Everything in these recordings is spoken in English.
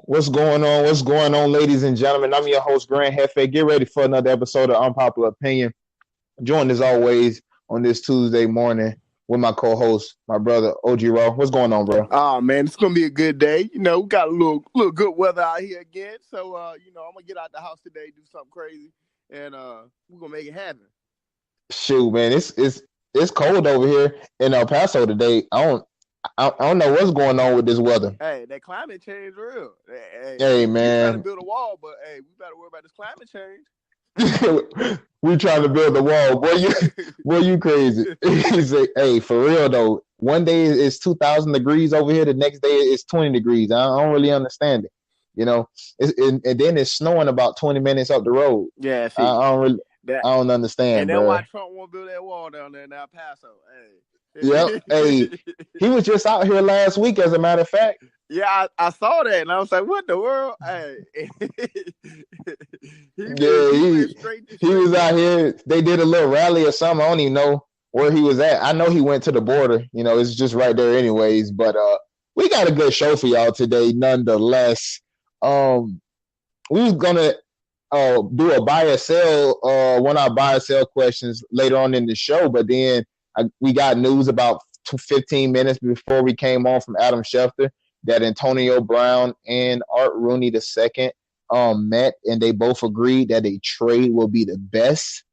What's going on? What's going on, ladies and gentlemen? I'm your host, Grant Hefe. Get ready for another episode of Unpopular Opinion. Joined as always on this Tuesday morning with my co-host, my brother OG Raw. What's going on, bro? Oh man, it's gonna be a good day. We got a little good weather out here again. So I'm gonna get out the house today, do something crazy, and we're gonna make it happen. Shoot, man, it's cold over here in El Paso today. I don't know what's going on with this weather. Hey, that climate change real. Hey, we trying to man. build a wall, but hey, we better worry about this climate change. We trying to build the wall. Boy, you crazy. He said, hey, for real though, one day it's 2,000 degrees over here. The next day it's 20 degrees. I don't really understand it. And then it's snowing about 20 minutes up the road. Yeah, see, I don't understand, and bro. that's why Trump won't build that wall down there in El Paso. Hey. Yep. Hey, he was just out here last week, as a matter of fact. Yeah, I saw that, and I was like, "What the world?" Hey, he was out here. They did a little rally or something. I don't even know where he was at. I know he went to the border. It's just right there, anyways. But we got a good show for y'all today, nonetheless. We was gonna do a buy or sell, one of our buy or sell questions later on in the show, but then we got news about 15 minutes before we came on from Adam Schefter that Antonio Brown and Art Rooney II met, and they both agreed that a trade will be the best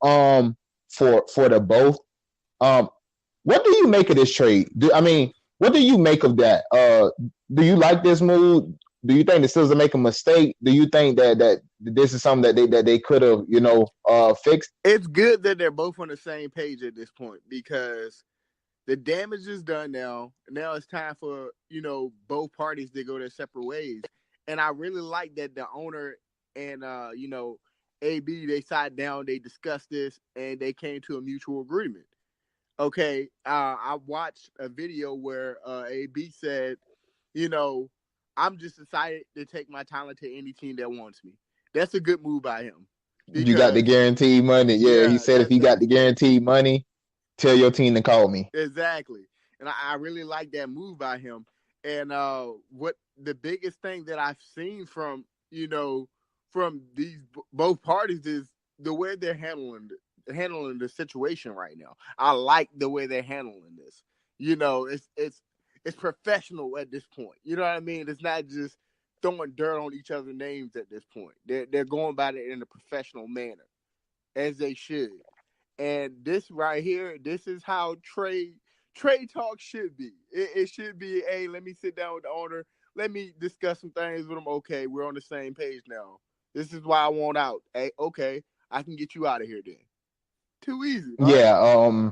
for the both. What do you make of this trade? What do you make of that? Do you like this move? Do you think the Steelers are making a mistake? Do you think that this is something that they could have, fixed? It's good that they're both on the same page at this point because the damage is done now. Now it's time for, both parties to go their separate ways. And I really like that the owner and, AB, they sat down, they discussed this, and they came to a mutual agreement. Okay, I watched a video where AB said, I'm just excited to take my talent to any team that wants me. That's a good move by him. Because, you got the guaranteed money. Yeah, he said if you got the guaranteed money, tell your team to call me. Exactly. And I really like that move by him. And what the biggest thing that I've seen from these both parties is the way they're handling the situation right now. I like the way they're handling this. It's professional at this point. You know what I mean? It's not just throwing dirt on each other's names at this point. They're going about it in a professional manner, as they should. And this right here, this is how trade talk should be. It should be, hey, let me sit down with the owner. Let me discuss some things with him. Okay, we're on the same page now. This is why I want out. Hey, okay, I can get you out of here then. Too easy. Right? Yeah.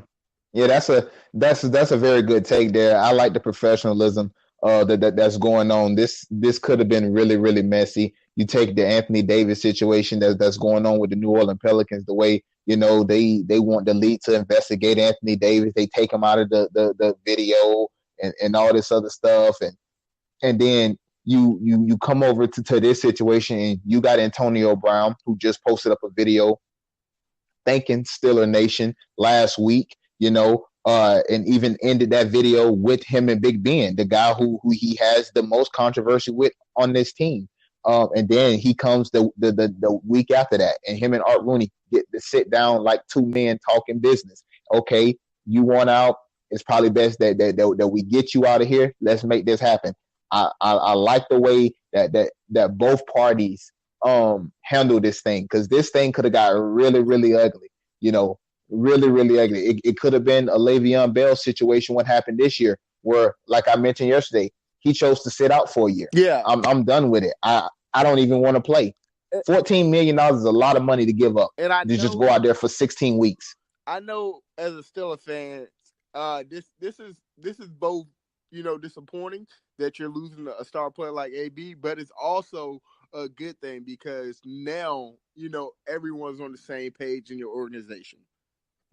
Yeah, that's a very good take there. I like the professionalism that's going on. This could have been really, really messy. You take the Anthony Davis situation that's going on with the New Orleans Pelicans, the way they want the league to investigate Anthony Davis. They take him out of the video and all this other stuff, and then you come over to this situation, and you got Antonio Brown, who just posted up a video thanking Steeler Nation last week. And even ended that video with him and Big Ben, the guy who he has the most controversy with on this team. And then he comes the week after that, and him and Art Rooney get to sit down like two men talking business. Okay, you want out. It's probably best that we get you out of here. Let's make this happen. I like the way that both parties handle this thing, because this thing could have got really, really ugly. Really, really ugly. It could have been a Le'Veon Bell situation. What happened this year, where, like I mentioned yesterday, he chose to sit out for a year. Yeah, I'm done with it. I don't even want to play. $14 million is a lot of money to give up. And to just go out there for 16 weeks. I know, as a Steelers fan, this is both disappointing that you're losing a star player like AB, but it's also a good thing because now everyone's on the same page in your organization.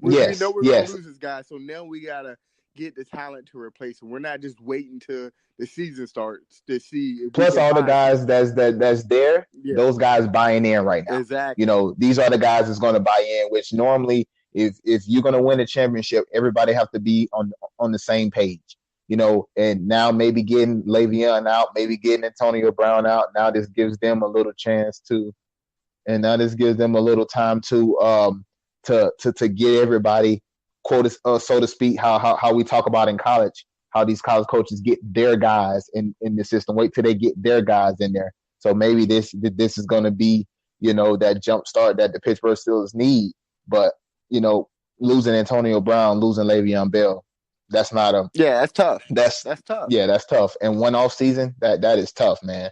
We know we're going to lose this guy, so now we got to get the talent to replace him. We're not just waiting till the season starts to see. If Plus, all the guys that's there, those guys buying in right now. Exactly. These are the guys that's going to buy in, which normally, if you're going to win a championship, everybody have to be on the same page. and now maybe getting Le'Veon out, maybe getting Antonio Brown out. Now this gives them a little chance to, and now this gives them a little time to get everybody, quote, so to speak, how we talk about in college, how these college coaches get their guys in the system. Wait till they get their guys in there. So maybe this is going to be, that jump start that the Pittsburgh Steelers need. But, losing Antonio Brown, losing Le'Veon Bell, that's not a that's tough. That's tough. Yeah, that's tough. And one off season, that is tough, man.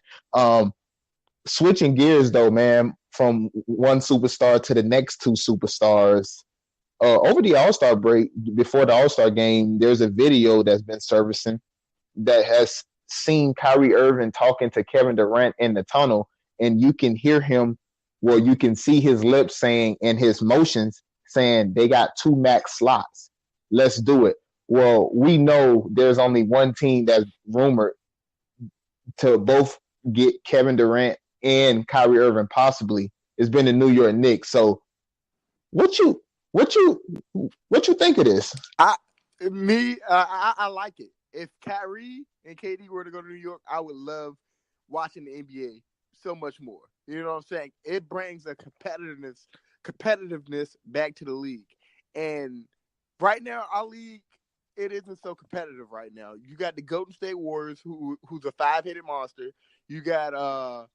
Switching gears though, man, from one superstar to the next two superstars. Over the All-Star break, before the All-Star game, there's a video that's been surfacing that has seen Kyrie Irving talking to Kevin Durant in the tunnel, and you can hear him, you can see his lips saying, and his motions saying, they got 2 max slots. Let's do it. Well, we know there's only one team that's rumored to both get Kevin Durant and Kyrie Irving possibly. It's been the New York Knicks. So what you think of this? I like it. If Kyrie and KD were to go to New York, I would love watching the NBA so much more. You know what I'm saying? It brings a competitiveness back to the league. And right now, our league, it isn't so competitive right now. You got the Golden State Warriors, who's a 5-headed monster. You got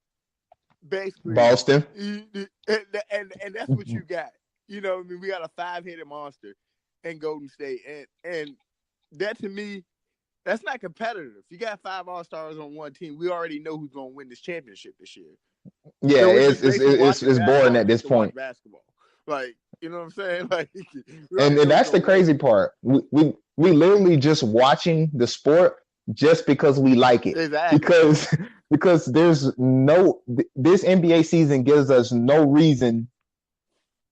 basically Boston, and that's what you got. We got a 5-headed monster in Golden State, and that to me, that's not competitive. You got 5 All-Stars on one team. We already know who's going to win this championship this year. Yeah, so it's boring at this point. Basketball, like, you know what I'm saying? Like, and that's the crazy part. We literally just watching the sport just because we like it. Exactly. Because this NBA season gives us no reason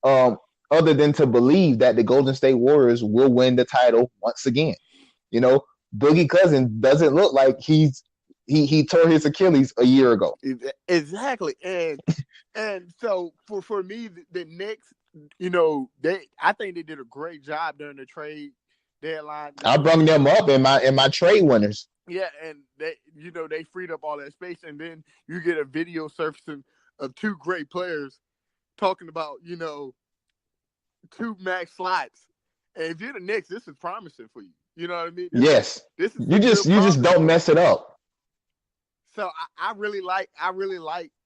other than to believe that the Golden State Warriors will win the title once again. Boogie Cousins doesn't look like he tore his Achilles a year ago. Exactly. And so for me, the Knicks, I think they did a great job during the trade deadline. I brought them up in my trade winners. Yeah, and they freed up all that space, and then you get a video surfacing of 2 great players talking about 2 max slots. And if you're the Knicks, this is promising for you. You know what I mean? Yes. This is you just don't mess it up. So I really like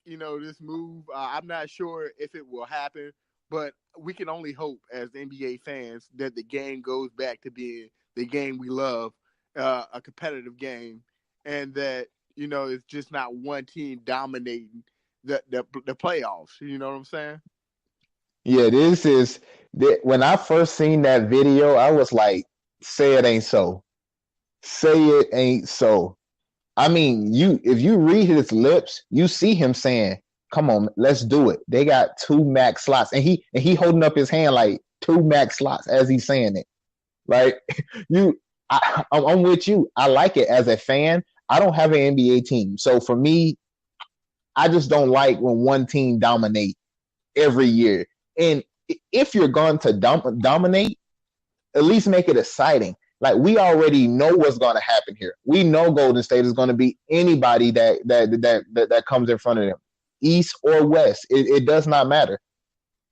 this move. I'm not sure if it will happen, but we can only hope as NBA fans that the game goes back to being the game we love, a competitive game, and that it's just not one team dominating the playoffs. You know what I'm saying? Yeah, when I first seen that video, I was like, say it ain't so. Say it ain't so. I mean, if you read his lips, you see him saying, come on, let's do it. They got 2 max slots. And he holding up his hand like 2 max slots as he's saying it. Like, I'm with you. I like it as a fan. I don't have an NBA team. So for me, I just don't like when one team dominate every year. And if you're going to dominate, at least make it exciting. Like, we already know what's going to happen here. We know Golden State is going to be anybody that comes in front of them, East or West. It does not matter.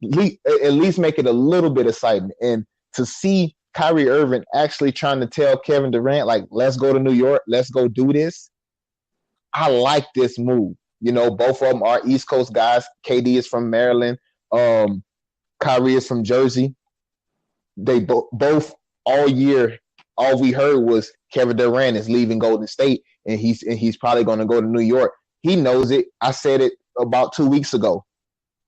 At least make it a little bit exciting. And to see Kyrie Irving actually trying to tell Kevin Durant, like, let's go to New York, let's go do this. I like this move. Both of them are East Coast guys. KD is from Maryland. Kyrie is from Jersey. They both all year, all we heard was Kevin Durant is leaving Golden State, and he's probably going to go to New York. He knows it. I said it about 2 weeks ago.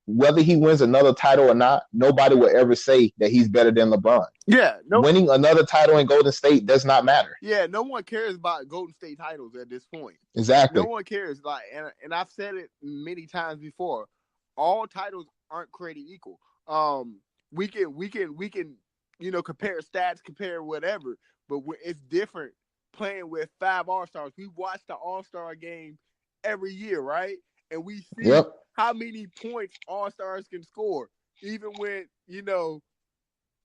Whether he wins another title or not, nobody will ever say that he's better than LeBron. Yeah, winning another title in Golden State does not matter. Yeah, no one cares about Golden State titles at this point. Exactly. No one cares. Like, and I've said it many times before. All titles aren't created equal. We can compare stats, compare whatever, but it's different playing with 5 All-Stars. We watch the All-Star game every year, right? And we see how many points All-Stars can score, even when,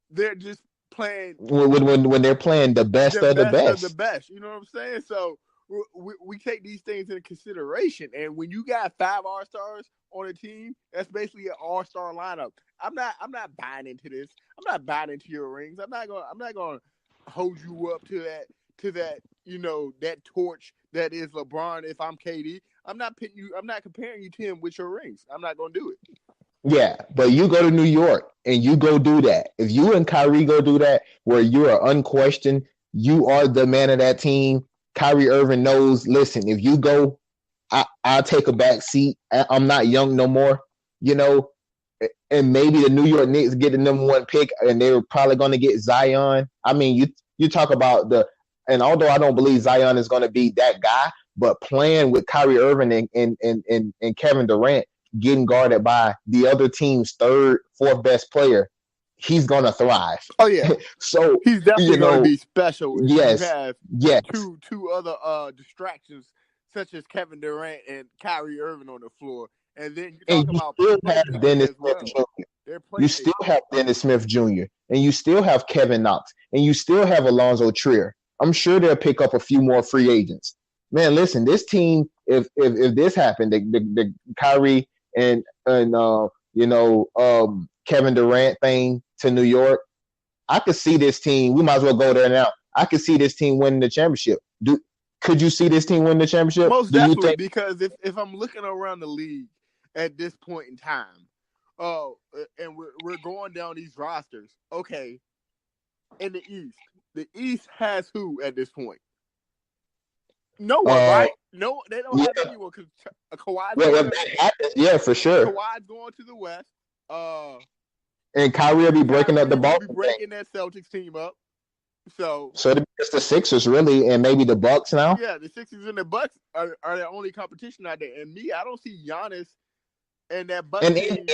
they're just playing when they're playing the best of the of the best. best. You know what I'm saying? So we take these things into consideration. And when you got 5 All-Stars on a team, that's basically an all-star lineup. I'm not buying into this. I'm not buying into your rings. I'm not gonna hold you up to that that torch that is LeBron. If I'm KD, I'm not comparing you to him with your rings. I'm not gonna do it. Yeah, but you go to New York and you go do that. If you and Kyrie go do that, where you are unquestioned, you are the man of that team. Kyrie Irving knows. Listen, if you go, I'll take a back seat. I'm not young no more, you know. And maybe the New York Knicks get the number 1 pick, and they're probably going to get Zion. I mean, you talk about and although I don't believe Zion is going to be that guy, but playing with Kyrie Irving and Kevin Durant, getting guarded by the other team's 3rd, 4th best player, he's going to thrive. Oh yeah. So he's definitely going to be special if you have two other distractions such as Kevin Durant and Kyrie Irving on the floor. And then you're talking about You still have Dennis Smith Jr. and you still have Kevin Knox and you still have Alonzo Trier. I'm sure they'll pick up a few more free agents. Man, listen, this team, if this happened, the Kyrie and Kevin Durant thing to New York, I could see this team. We might as well go there now. I could see this team winning the championship. Could you see this team win the championship? Most definitely, because if I'm looking around the league at this point in time, and we're going down these rosters. Okay, in the East has who at this point? No one, right? No, they don't have anyone. Because Kawhi's for sure. Kawhi's going to the West. And Kyrie will be breaking up the ball. Breaking that Celtics team up. So it's the Sixers really, and maybe the Bucks now. Yeah, the Sixers and the Bucks are the only competition out there. And I don't see Giannis and that Bucks and team.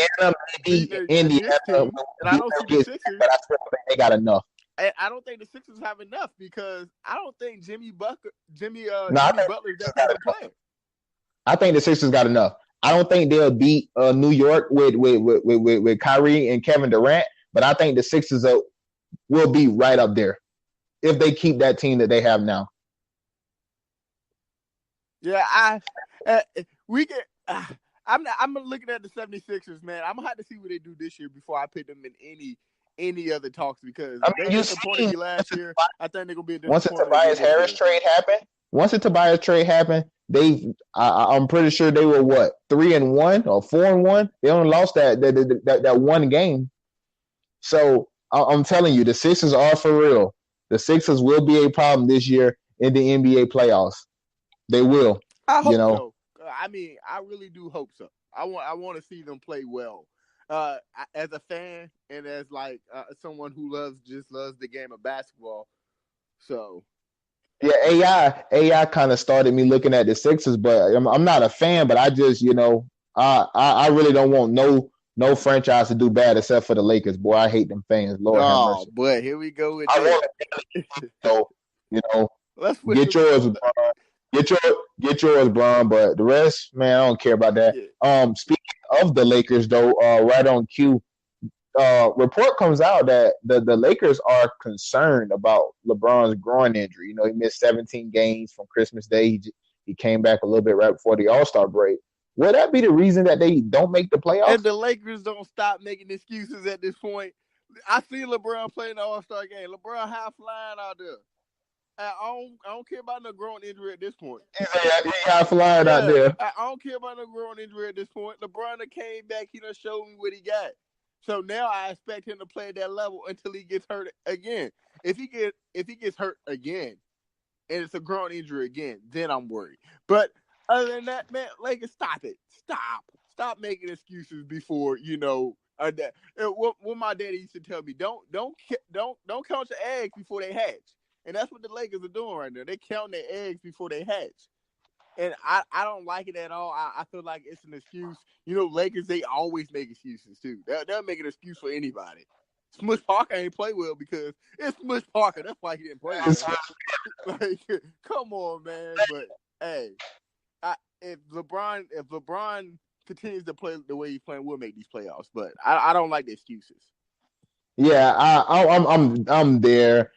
Indiana, and I don't see the Sixers. But I still think they got enough. I don't think the Sixers have enough because I don't think Jimmy Butler's that type of player. I think the Sixers got enough. I don't think they'll beat New York with Kyrie and Kevin Durant, but I think the Sixers will be right up there if they keep that team that they have now. Yeah, I'm looking at the 76ers, man. I'm gonna have to see what they do this year before I put them in any other talks because they disappointed me last year. I think they're gonna be a once the Tobias Harris trade happened. I'm pretty sure they were 3-1 or 4-1. They only lost that one game. So I'm telling you, the Sixers are for real. The Sixers will be a problem this year in the NBA playoffs. They will. I hope so. I mean, I really do hope so. I want to see them play well. As a fan and as someone who loves the game of basketball. So yeah, AI kind of started me looking at the Sixers, but I'm not a fan. But I just I really don't want no franchise to do bad except for the Lakers. Boy, I hate them fans. Lord have mercy. Oh, but here we go with that. So let's get yours, Bron. Get yours, Bron. But the rest, man, I don't care about that. Yeah. Speaking of the Lakers, though, right on cue, report comes out that the Lakers are concerned about LeBron's groin injury. He missed 17 games from Christmas Day. He came back a little bit right before the All-Star break. Would that be the reason that they don't make the playoffs? And the Lakers don't stop making excuses at this point. I see LeBron playing the All-Star game. LeBron high flying out there. I don't care about no groin injury at this point. He's high flying out there. I don't care about no groin injury at this point. LeBron came back. He done showed me what he got. So now I expect him to play at that level until he gets hurt again. If he gets hurt again, and it's a groin injury again, then I'm worried. But other than that, man, Lakers, stop it. Stop making excuses before what my daddy used to tell me. Don't count your eggs before they hatch. And that's what the Lakers are doing right now. They count their eggs before they hatch. And I don't like it at all. I feel like it's an excuse. Lakers, they always make excuses, too. They'll make an excuse for anybody. Smush Parker ain't play well because it's Smush Parker. That's why he didn't play well. Come on, man. But, hey, if LeBron continues to play the way he's playing, we'll make these playoffs. But I don't like the excuses. Yeah, I'm there.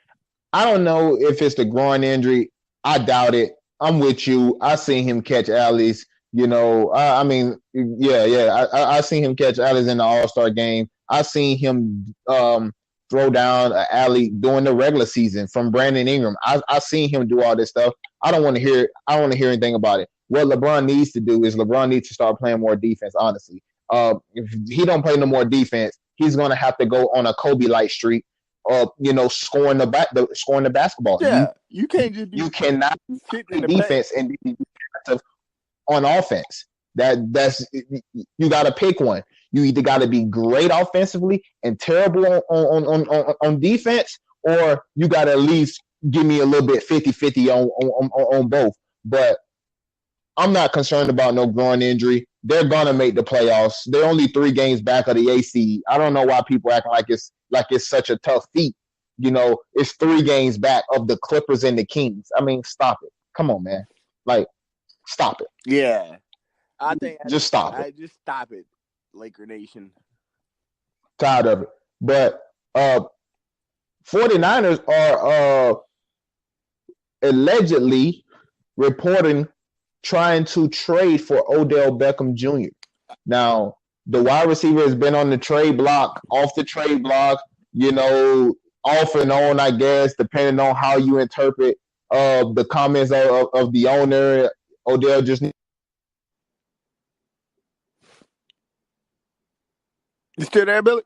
I don't know if it's the groin injury. I doubt it. I'm with you. I seen him catch alleys. I mean, yeah. I seen him catch alleys in the All Star game. I seen him throw down an alley during the regular season from Brandon Ingram. I seen him do all this stuff. I don't want to hear. I don't want to hear anything about it. What LeBron needs to do is LeBron needs to start playing more defense. Honestly, if he don't play no more defense, he's gonna have to go on a Kobe like streak scoring scoring the basketball. Yeah, you can't just You be cannot sitting in play the paint. defense and be on offense. That's you got to pick one. You either got to be great offensively and terrible on defense, or you got to at least give me a little bit 50-50 on both. But I'm not concerned about no groin injury. They're gonna make the playoffs. They're only 3 games back of the AC. I don't know why people acting like it's such a tough feat. It's 3 games back of the Clippers and the Kings. I mean, stop it. Come on, man. Like, stop it. Yeah, I think Just stop it. I just stop it, Laker Nation. Tired of it. But 49ers are allegedly reporting trying to trade for Odell Beckham Jr. Now, the wide receiver has been on the trade block, off the trade block, off and on, I guess, depending on how you interpret the comments of the owner. Odell just. You still there, Billy?